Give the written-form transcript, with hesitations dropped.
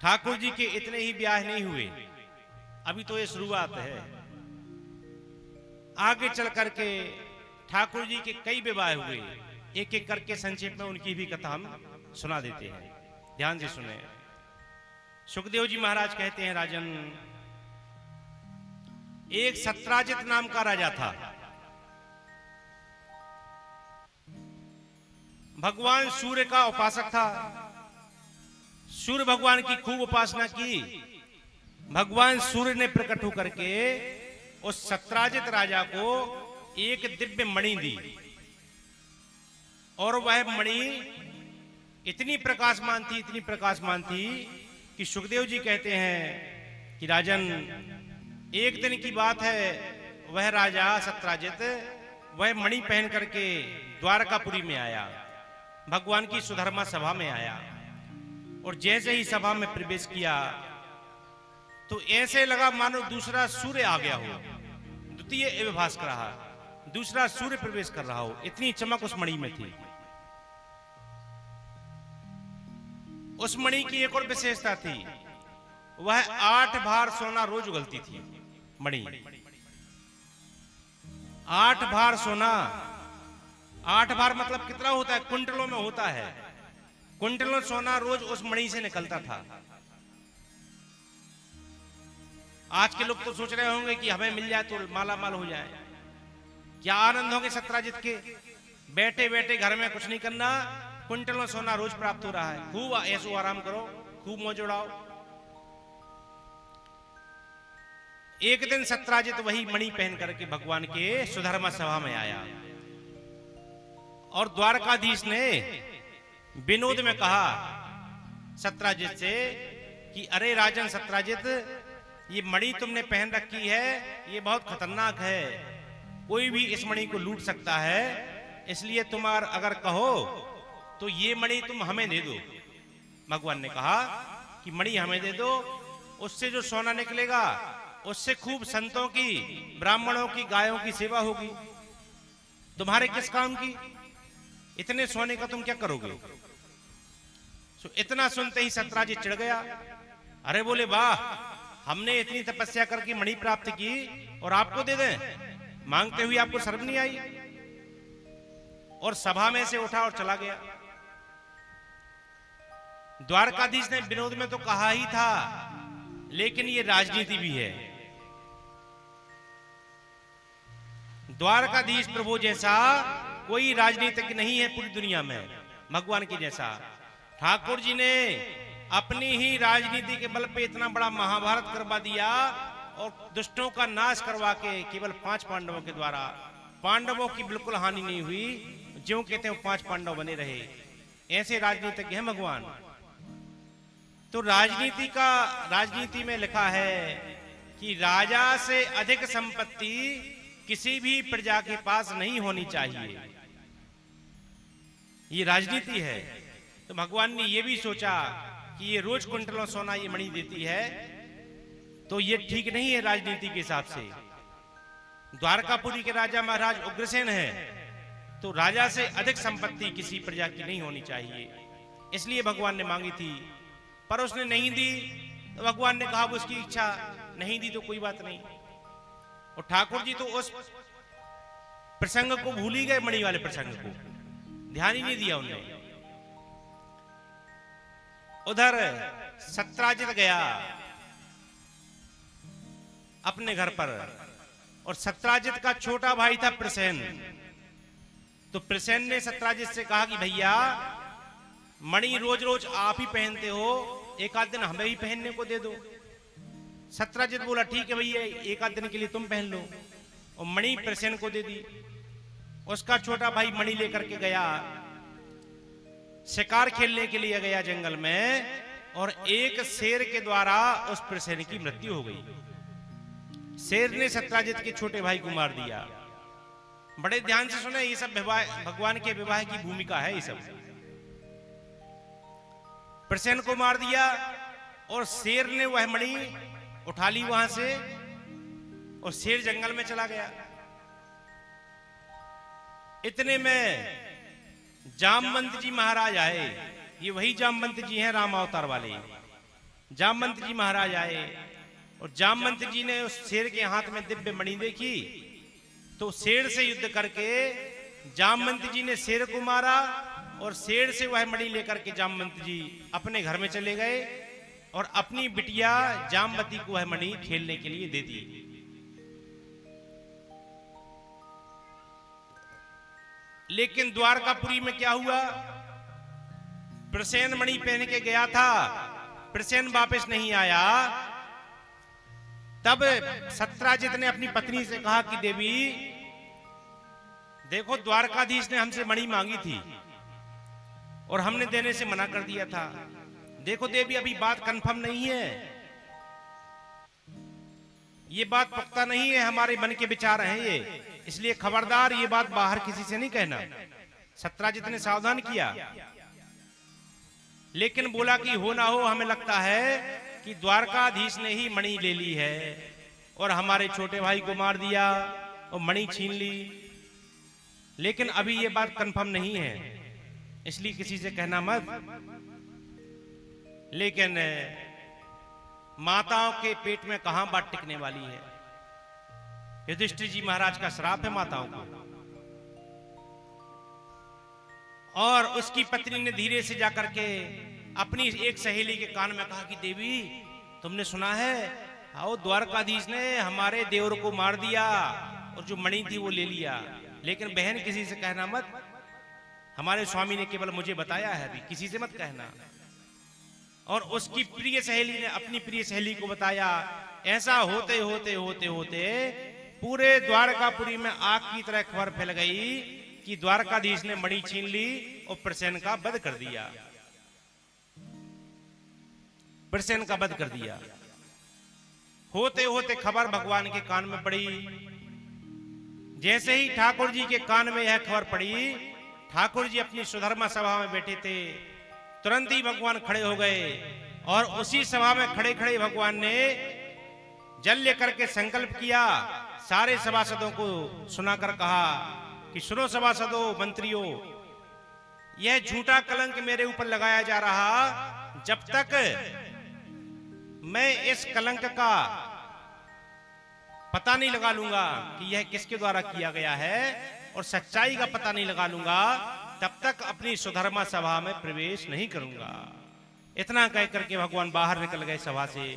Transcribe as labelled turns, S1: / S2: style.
S1: ठाकुर जी के इतने ही ब्याह नहीं हुए, अभी तो ये शुरुआत है। आगे चल करके ठाकुर जी के कई विवाह हुए। एक एक करके संक्षेप में उनकी भी कथा हम सुना देते हैं, ध्यान से सुने। सुखदेव जी महाराज कहते हैं, राजन, एक सत्राजित नाम का राजा था। भगवान सूर्य का उपासक था। सूर्य भगवान की खूब उपासना की। भगवान सूर्य ने प्रकट होकर के उस सत्राजित राजा को एक दिव्य मणि दी, और वह मणि इतनी प्रकाशमान थी, इतनी प्रकाशमान थी कि सुखदेव जी कहते हैं कि राजन, एक दिन की बात है, वह राजा सत्राजित वह मणि पहन करके द्वारकापुरी में आया, भगवान की सुधर्मा सभा में आया। और जैसे ही सभा में प्रवेश किया तो ऐसे लगा मानो दूसरा सूर्य आ गया हो, द्वितीय एवं भास कर रहा, दूसरा सूर्य प्रवेश कर रहा हो, इतनी चमक उस मणि में थी। उस मणि की एक और विशेषता थी, वह 8 भार सोना रोज उगलती थी। मणि 8 भार सोना, 8 भार मतलब कितना होता है, कुंटलों में होता है। कुंटलों सोना रोज उस मणि से निकलता था। आज के लोग तो सोच रहे होंगे कि हमें मिल जाए तो माला माल हो जाए। क्या आनंद होंगे सत्राजित के, बैठे बैठे घर में कुछ नहीं करना, कुंटलों सोना रोज प्राप्त हो रहा है, खूब ऐसो आराम करो, खूब मौज उड़ाओ। एक दिन सत्राजित वही मणि पहन करके भगवान के सुधर्मा सभा में आया, और द्वारकाधीश ने विनोद में कहा सत्राजित से कि अरे राजन सत्राजित, ये मणि तुमने पहन रखी है, ये बहुत खतरनाक है, कोई भी इस मणि को लूट सकता है, इसलिए तुम अगर कहो तो ये मणि तुम हमें दे दो। भगवान ने कहा कि मणि हमें दे दो, उससे जो सोना निकलेगा उससे खूब संतों की, ब्राह्मणों की, गायों की सेवा होगी, तुम्हारे किस काम की, इतने सोने का तुम क्या करोगे। सो इतना सुनते ही सत्राजित चिढ़ गया। अरे बोले वाह, हमने इतनी तपस्या करके मणि प्राप्त की और आपको दे दें, मांगते हुए आपको शर्म नहीं आई। और सभा में से उठा और चला गया। द्वारकाधीश ने विनोद में तो कहा ही था, लेकिन ये राजनीति भी है। द्वारकाधीश प्रभु जैसा कोई राजनीतिक नहीं है पूरी दुनिया में, भगवान के जैसा। ठाकुर जी ने अपनी ही राजनीति के बल पे इतना बड़ा महाभारत करवा दिया, और दुष्टों का नाश करवा के केवल 5 पांडवों के द्वारा, पांडवों की बिल्कुल हानि नहीं हुई, ज्यों कहते हैं 5 पांडव बने रहे। ऐसे राजनीतिज्ञ हैं भगवान। तो राजनीति में लिखा है कि राजा से अधिक संपत्ति किसी भी प्रजा के पास नहीं होनी चाहिए, ये राजनीति है। तो भगवान ने ये भी सोचा कि ये रोज कुंटलों सोना ये मणि देती है, तो ये ठीक नहीं है राजनीति के हिसाब से। द्वारकापुरी के राजा महाराज उग्रसेन है, तो राजा से अधिक संपत्ति किसी प्रजा की नहीं होनी चाहिए, इसलिए भगवान ने मांगी थी, पर उसने नहीं दी। तो भगवान ने कहा वो उसकी इच्छा, नहीं दी तो कोई बात नहीं। और ठाकुर जी तो उस प्रसंग को भूल ही गए, मणि वाले प्रसंग को ध्यान ही नहीं दिया उन्होंने। उधर सत्राजित गया अपने घर पर, और सत्राजित का छोटा भाई था प्रसेन। तो प्रसेन ने सत्राजित से कहा कि भैया, मणि रोज रोज आप ही पहनते हो, एक आध दिन हमें भी पहनने को दे दो। सत्राजित बोला ठीक है भैया, एक आध दिन के लिए तुम पहन लो, और मणि प्रसेन को दे दी। उसका छोटा भाई मणि लेकर के गया, शिकार खेलने के लिए गया जंगल में, और एक शेर के द्वारा उस प्रसेन की मृत्यु हो गई। शेर ने सत्राजित के छोटे भाई को मार दिया। बड़े ध्यान से सुने, ये सब भगवान के विवाह की भूमिका है। ये सब प्रसेन को मार दिया, और शेर ने वह मणि उठा ली वहां से, और शेर जंगल में चला गया। इतने में जामवंत जी महाराज आए। ये वही जामवंत जी हैं राम अवतार वाले। जामवंत जी महाराज आए और जामवंत जी ने उस शेर के हाथ में दिव्य मणि देखी, तो शेर से युद्ध करके जामवंत जी ने शेर को मारा और शेर से वह मणि लेकर के जामवंत जी अपने घर में चले गए और अपनी बिटिया जामवती को वह मणि खेलने के लिए दे दी। लेकिन द्वारकापुरी में क्या हुआ, प्रसेन मणि पहन के गया था, प्रसेन वापस नहीं आया। तब सत्राजित ने अपनी पत्नी से कहा कि देवी देखो, द्वारकाधीश ने हमसे मणि मांगी थी और हमने देने से मना कर दिया था। देखो देवी, अभी बात कंफर्म नहीं है, ये बात पक्का नहीं है, हमारे मन के विचार हैं ये, इसलिए खबरदार ये बात बाहर किसी से नहीं कहना। सत्राजित ने सावधान किया, लेकिन बोला कि हो ना हो, हमें लगता है कि द्वारकाधीश ने ही मणि ले ली है और हमारे छोटे भाई को मार दिया और मणि छीन ली, लेकिन अभी ये बात कंफर्म नहीं है, इसलिए किसी से कहना मत। लेकिन माताओं के पेट में कहां बात टिकने वाली है। युधिष्ठिर जी महाराज का श्राप है माताओं को। और उसकी पत्नी ने धीरे से जाकर के अपनी एक सहेली के कान में कहा कि देवी तुमने सुना है, आओ द्वारकाधीश ने हमारे देवर को मार दिया और जो मणि थी वो ले लिया, लेकिन बहन किसी से कहना मत, हमारे स्वामी ने केवल मुझे बताया है, अभी किसी से मत कहना। और उसकी प्रिय सहेली ने अपनी प्रिय सहेली को बताया। ऐसा होते होते होते होते पूरे द्वारकापुरी में आग की तरह खबर फैल गई कि द्वारकाधीश ने मणि छीन ली और प्रसेन का वध कर दिया, प्रसेन का वध कर दिया। होते होते खबर भगवान के कान में पड़ी। जैसे ही ठाकुर जी के कान में यह खबर पड़ी, ठाकुर जी अपनी सुधर्मा सभा में बैठे थे, तुरंत ही भगवान खड़े हो गए और उसी सभा में खड़े खड़े भगवान ने जल लेकर के संकल्प किया। सारे सभासदों को सुनाकर कहा कि सुनो सभासदों, मंत्रियों, यह झूठा कलंक मेरे ऊपर लगाया जा रहा, जब तक मैं इस कलंक का पता नहीं लगा लूंगा कि यह किसके द्वारा किया गया है और सच्चाई का पता नहीं लगा लूंगा, तब तक अपनी सुधर्मा सभा में प्रवेश नहीं करूंगा। इतना कह करके भगवान बाहर निकल गए सभा से।